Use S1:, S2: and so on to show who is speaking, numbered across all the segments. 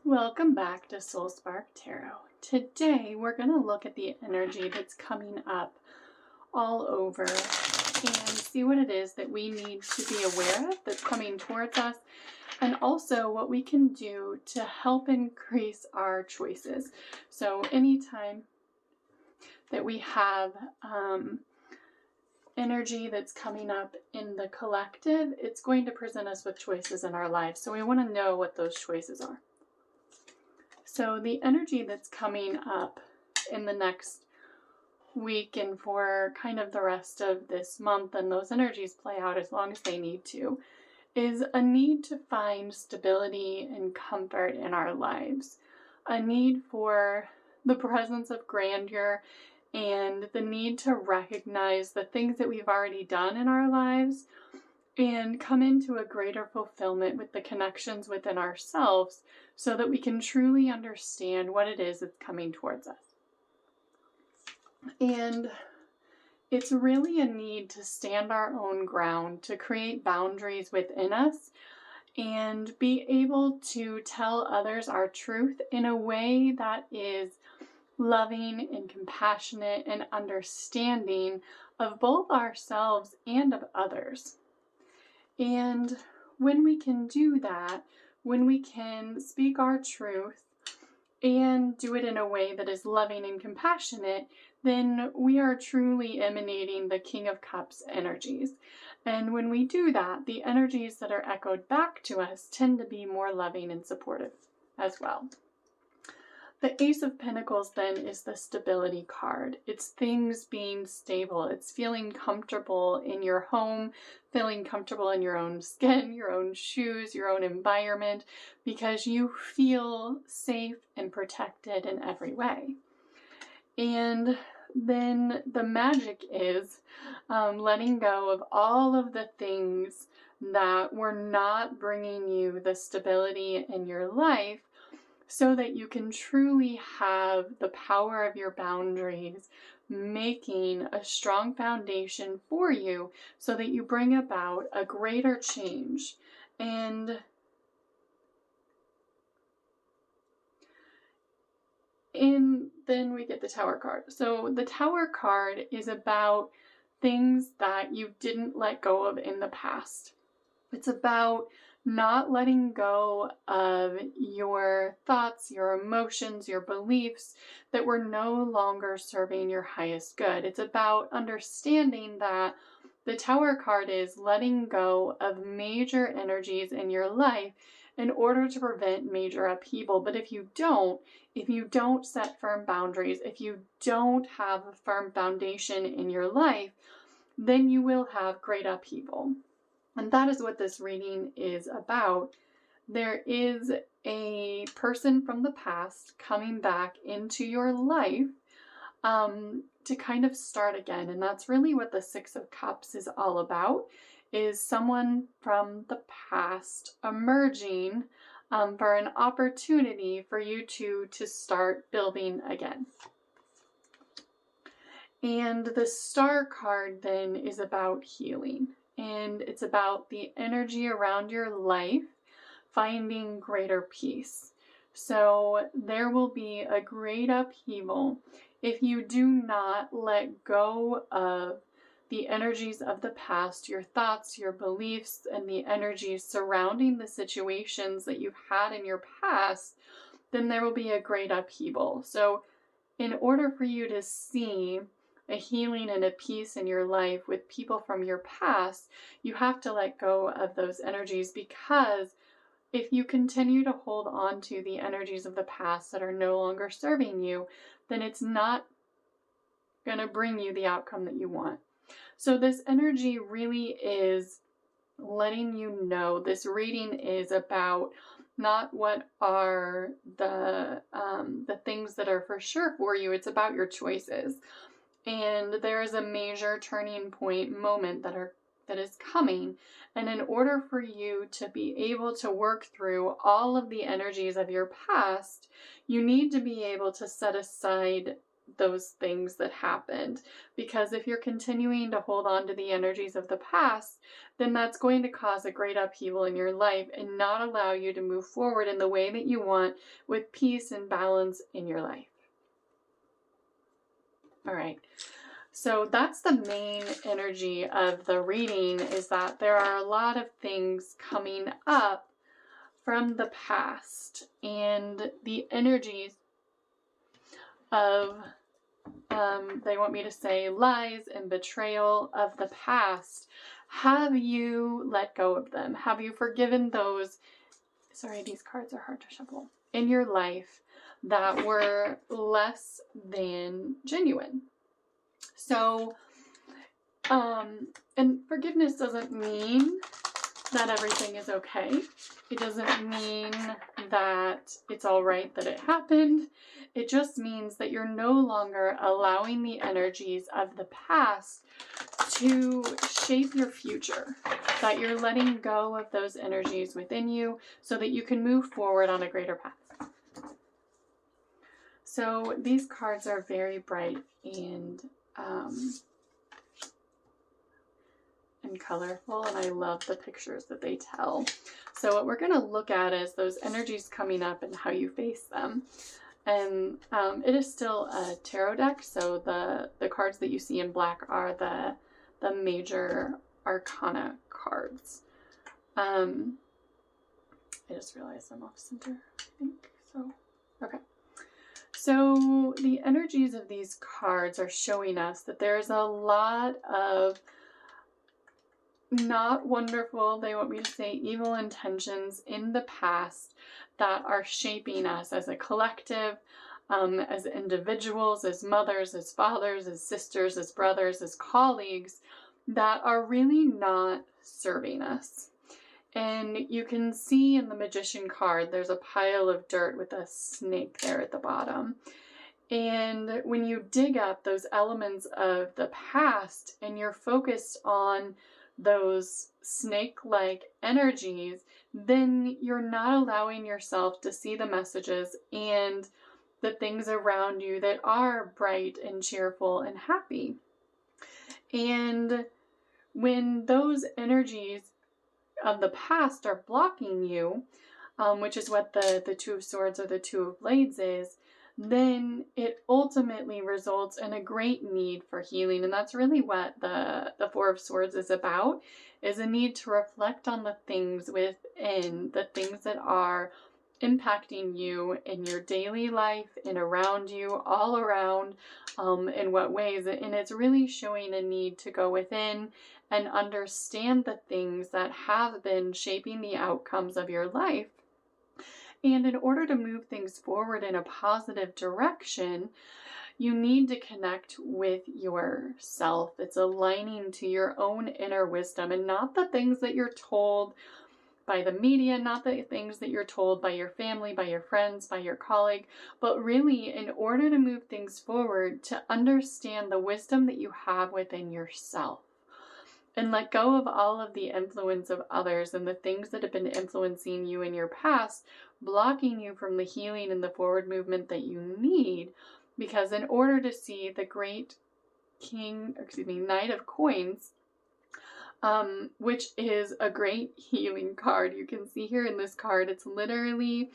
S1: Welcome back to Soul Spark Tarot. Today we're going to look at the energy that's coming up all over and see what it is that we need to be aware of that's coming towards us, and also what we can do to help increase our choices. So anytime that we have energy that's coming up in the collective, it's going to present us with choices in our lives. So we want to know what those choices are. So the energy that's coming up in the next week and for kind of the rest of this month, and those energies play out as long as they need to, is a need to find stability and comfort in our lives. A need for the presence of grandeur and the need to recognize the things that we've already done in our lives and come into a greater fulfillment with the connections within ourselves so that we can truly understand what it is that's coming towards us. And it's really a need to stand our own ground, to create boundaries within us, and be able to tell others our truth in a way that is loving and compassionate and understanding of both ourselves and of others. And when we can do that, when we can speak our truth and do it in a way that is loving and compassionate, then we are truly emanating the King of Cups energies. And when we do that, the energies that are echoed back to us tend to be more loving and supportive as well. The Ace of Pentacles then is the stability card. It's things being stable. It's feeling comfortable in your home, feeling comfortable in your own skin, your own shoes, your own environment, because you feel safe and protected in every way. And then the magic is letting go of all of the things that were not bringing you the stability in your life, so that you can truly have the power of your boundaries, making a strong foundation for you so that you bring about a greater change. And then we get the Tower card. So the Tower card is about things that you didn't let go of in the past. It's about not letting go of your thoughts, your emotions, your beliefs that were no longer serving your highest good. It's about understanding that the Tower card is letting go of major energies in your life in order to prevent major upheaval. But if you don't set firm boundaries, if you don't have a firm foundation in your life, then you will have great upheaval. And that is what this reading is about. There is a person from the past coming back into your life to kind of start again. And that's really what the Six of Cups is all about, is someone from the past emerging for an opportunity for you to start building again. And the Star card then is about healing. And it's about the energy around your life finding greater peace. So there will be a great upheaval if you do not let go of the energies of the past, your thoughts, your beliefs, and the energies surrounding the situations that you've had in your past. Then there will be a great upheaval. So in order for you to see a healing and a peace in your life with people from your past, you have to let go of those energies, because if you continue to hold on to the energies of the past that are no longer serving you, then it's not going to bring you the outcome that you want. So this energy really is letting you know, this reading is about not what are the things that are for sure for you, it's about your choices. And there is a major turning point moment that is coming. And in order for you to be able to work through all of the energies of your past, you need to be able to set aside those things that happened. Because if you're continuing to hold on to the energies of the past, then that's going to cause a great upheaval in your life and not allow you to move forward in the way that you want, with peace and balance in your life. All right. So that's the main energy of the reading, is that there are a lot of things coming up from the past, and the energies of, they want me to say, lies and betrayal of the past. Have you let go of them? Have you forgiven those, sorry, these cards are hard to shuffle, in your life that were less than genuine? So, and forgiveness doesn't mean that everything is okay. It doesn't mean that it's all right that it happened. It just means that you're no longer allowing the energies of the past to shape your future, that you're letting go of those energies within you so that you can move forward on a greater path. So these cards are very bright and colorful, and I love the pictures that they tell. So what we're going to look at is those energies coming up and how you face them. And it is still a tarot deck, so the cards that you see in black are the major arcana cards. I just realized I'm off center, I think. So, okay. So the energies of these cards are showing us that there's a lot of not wonderful, they want me to say, evil intentions in the past that are shaping us as a collective, as individuals, as mothers, as fathers, as sisters, as brothers, as colleagues, that are really not serving us. And you can see in the Magician card, there's a pile of dirt with a snake there at the bottom. And when you dig up those elements of the past and you're focused on those snake-like energies, then you're not allowing yourself to see the messages and the things around you that are bright and cheerful and happy. And when those energies of the past are blocking you, which is what the Two of Swords or the Two of Blades is, then it ultimately results in a great need for healing. And that's really what the Four of Swords is about, is a need to reflect on the things within, the things that are impacting you in your daily life and around you, all around, in what ways. And it's really showing a need to go within and understand the things that have been shaping the outcomes of your life. And in order to move things forward in a positive direction, you need to connect with yourself. It's aligning to your own inner wisdom and not the things that you're told by the media, not the things that you're told by your family, by your friends, by your colleague, but really in order to move things forward, to understand the wisdom that you have within yourself. And let go of all of the influence of others and the things that have been influencing you in your past, blocking you from the healing and the forward movement that you need. Because in order to see the great Knight of Coins, which is a great healing card, you can see here in this card, it's literally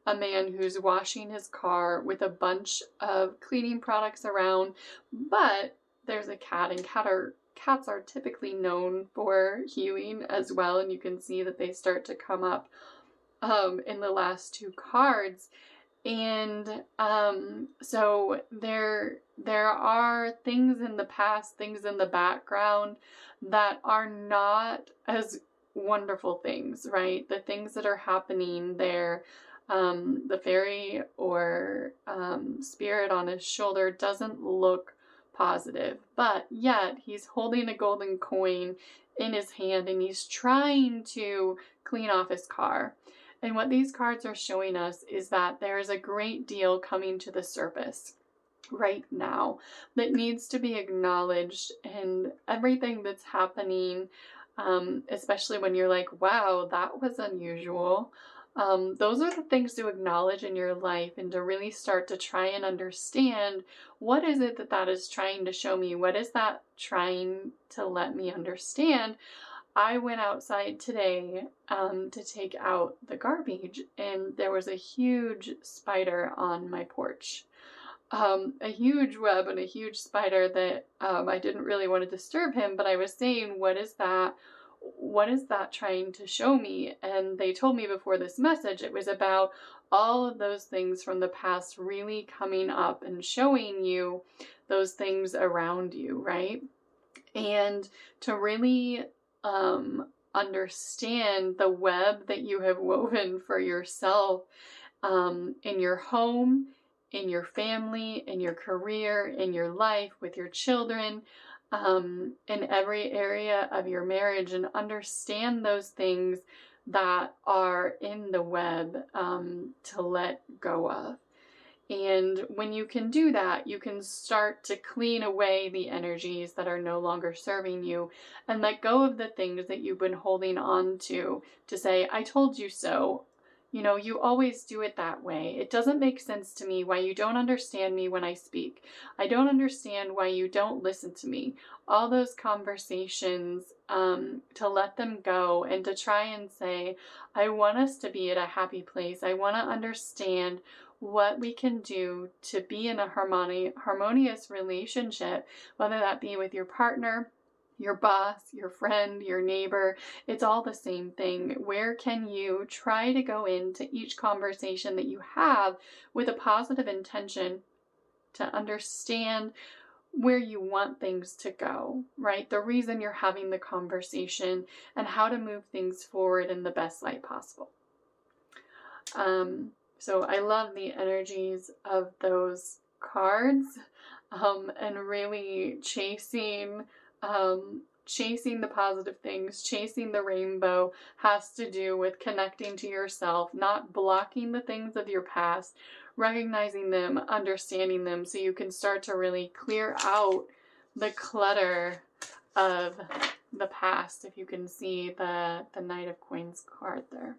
S1: a man who's washing his car with a bunch of cleaning products around, but there's a cat, and cats are typically known for healing as well, and you can see that they start to come up in the last two cards. And so there are things in the past, things in the background that are not as wonderful things, right? The things that are happening there, the fairy or spirit on his shoulder doesn't look positive, but yet he's holding a golden coin in his hand and he's trying to clean off his car. And what these cards are showing us is that there is a great deal coming to the surface right now that needs to be acknowledged, and everything that's happening, especially when you're like, wow, that was unusual. Those are the things to acknowledge in your life and to really start to try and understand what is it that is trying to show me? What is that trying to let me understand? I went outside today to take out the garbage, and there was a huge spider on my porch. A huge web and a huge spider that I didn't really want to disturb him, but I was saying, what is that? What is that trying to show me? And they told me before this message, it was about all of those things from the past really coming up and showing you those things around you, right? And to really understand the web that you have woven for yourself in your home, in your family, in your career, in your life, with your children, in every area of your marriage, and understand those things that are in the web to let go of. And when you can do that, you can start to clean away the energies that are no longer serving you and let go of the things that you've been holding on to say, I told you so. You know, you always do it that way. It doesn't make sense to me why you don't understand me when I speak. I don't understand why you don't listen to me. All those conversations, to let them go and to try and say, I want us to be at a happy place. I want to understand what we can do to be in a harmonious relationship, whether that be with your partner, your boss, your friend, your neighbor. It's all the same thing. Where can you try to go into each conversation that you have with a positive intention to understand where you want things to go, right? The reason you're having the conversation and how to move things forward in the best light possible. So I love the energies of those cards, and really chasing the positive things, chasing the rainbow has to do with connecting to yourself, not blocking the things of your past, recognizing them, understanding them, so you can start to really clear out the clutter of the past. If you can see the Knight of Coins card there.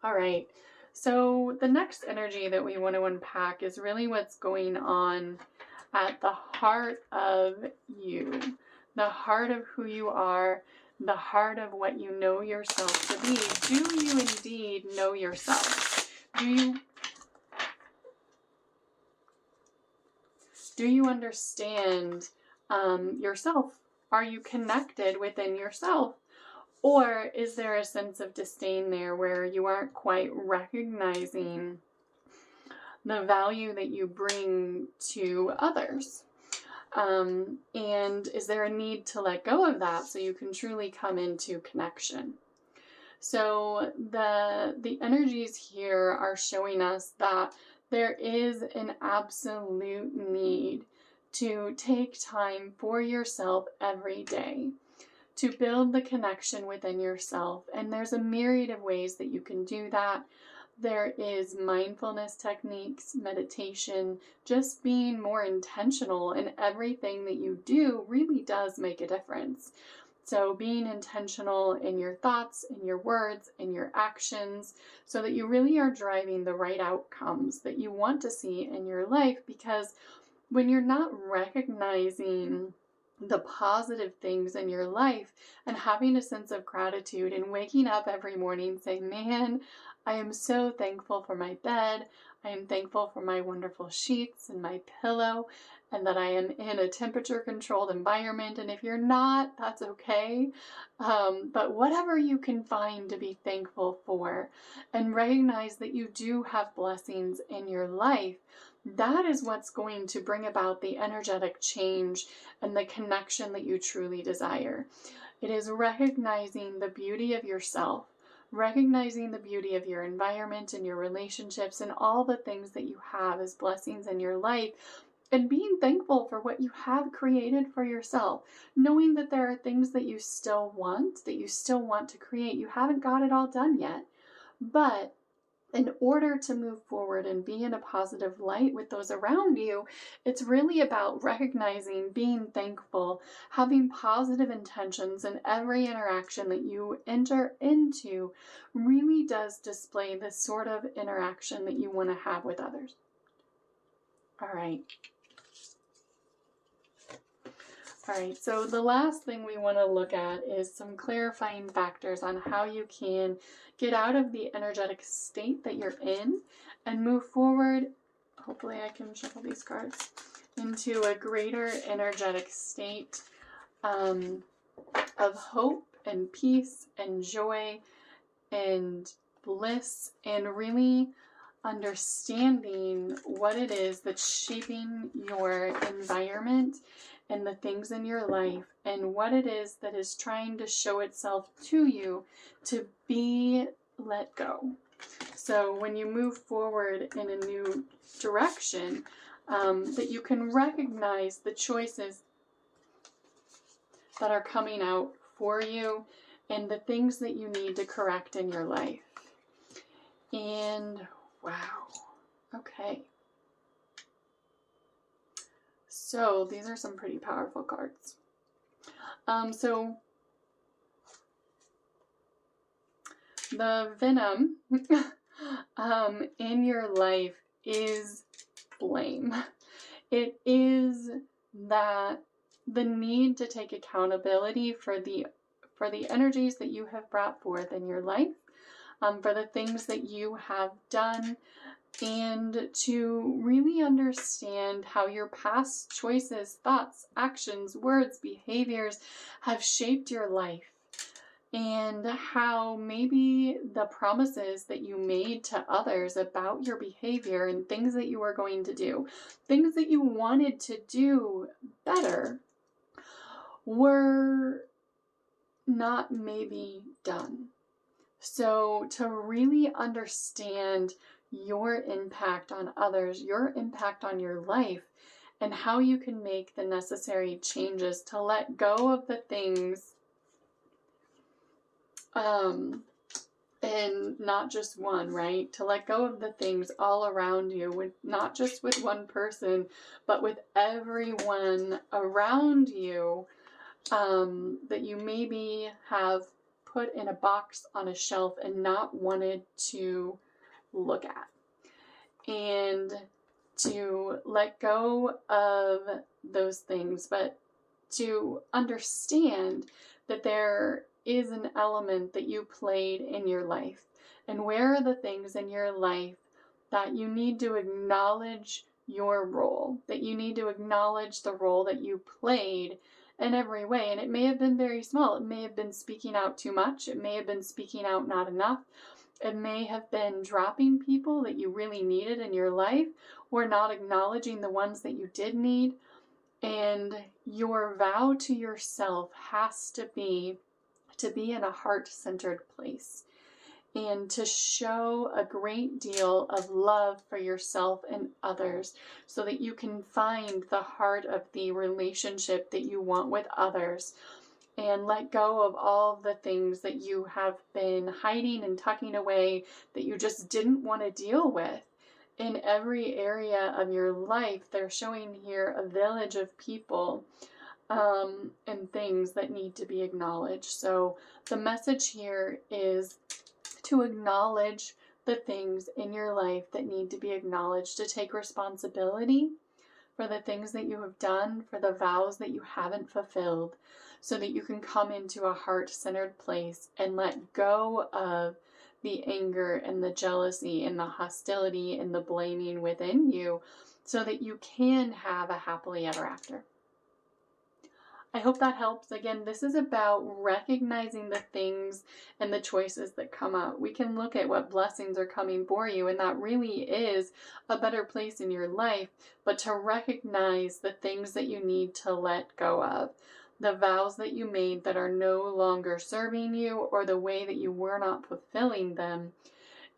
S1: All right, so the next energy that we want to unpack is really what's going on at the heart of you, the heart of who you are, the heart of what you know yourself to be. Do you indeed know yourself? Do you understand yourself? Are you connected within yourself? Or is there a sense of disdain there where you aren't quite recognizing the value that you bring to others? And is there a need to let go of that so you can truly come into connection? So the energies here are showing us that there is an absolute need to take time for yourself every day, to build the connection within yourself. And there's a myriad of ways that you can do that. There is mindfulness techniques, meditation, just being more intentional in everything that you do really does make a difference. So being intentional in your thoughts, in your words, in your actions, so that you really are driving the right outcomes that you want to see in your life. Because when you're not recognizing the positive things in your life and having a sense of gratitude and waking up every morning saying, man, I am so thankful for my bed. I am thankful for my wonderful sheets and my pillow, and that I am in a temperature controlled environment. And if you're not, that's okay. But whatever you can find to be thankful for, and recognize that you do have blessings in your life, that is what's going to bring about the energetic change and the connection that you truly desire. It is recognizing the beauty of yourself, recognizing the beauty of your environment and your relationships and all the things that you have as blessings in your life, and being thankful for what you have created for yourself, knowing that there are things that you still want to create. You haven't got it all done yet, but in order to move forward and be in a positive light with those around you, it's really about recognizing, being thankful, having positive intentions, and every interaction that you enter into really does display the sort of interaction that you want to have with others. All right. All right, so the last thing we want to look at is some clarifying factors on how you can get out of the energetic state that you're in and move forward. Hopefully I can shuffle these cards into a greater energetic state of hope and peace and joy and bliss, and really understanding what it is that's shaping your environment and the things in your life, and what it is that is trying to show itself to you to be let go. So when you move forward in a new direction, that you can recognize the choices that are coming out for you and the things that you need to correct in your life. And wow, okay. So these are some pretty powerful cards. So the venom in your life is blame. It is that the need to take accountability for the energies that you have brought forth in your life, for the things that you have done, and to really understand how your past choices, thoughts, actions, words, behaviors have shaped your life, and how maybe the promises that you made to others about your behavior and things that you were going to do, things that you wanted to do better, were not maybe done. So to really understand your impact on others, your impact on your life, and how you can make the necessary changes to let go of the things, and not just one, right? To let go of the things all around you, with not just with one person, but with everyone around you, that you maybe have put in a box on a shelf and not wanted to look at. And to let go of those things, but to understand that there is an element that you played in your life. And where are the things in your life that you need to acknowledge your role, that you need to acknowledge the role that you played in every way. And it may have been very small. It may have been speaking out too much. It may have been speaking out not enough. It may have been dropping people that you really needed in your life, or not acknowledging the ones that you did need. And your vow to yourself has to be in a heart-centered place, and to show a great deal of love for yourself and others, so that you can find the heart of the relationship that you want with others, and let go of all the things that you have been hiding and tucking away, that you just didn't want to deal with. In every area of your life, they're showing here a village of people and things that need to be acknowledged. So the message here is to acknowledge the things in your life that need to be acknowledged, to take responsibility for the things that you have done, for the vows that you haven't fulfilled, so that you can come into a heart-centered place and let go of the anger and the jealousy and the hostility and the blaming within you, so that you can have a happily ever after. I hope that helps. Again, this is about recognizing the things and the choices that come out. We can look at what blessings are coming for you, and that really is a better place in your life, but to recognize the things that you need to let go of, the vows that you made that are no longer serving you, or the way that you were not fulfilling them,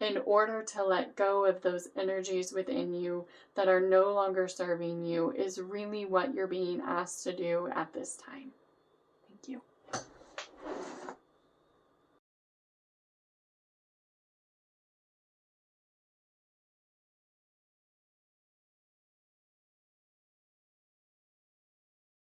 S1: in order to let go of those energies within you that are no longer serving you, is really what you're being asked to do at this time. Thank you.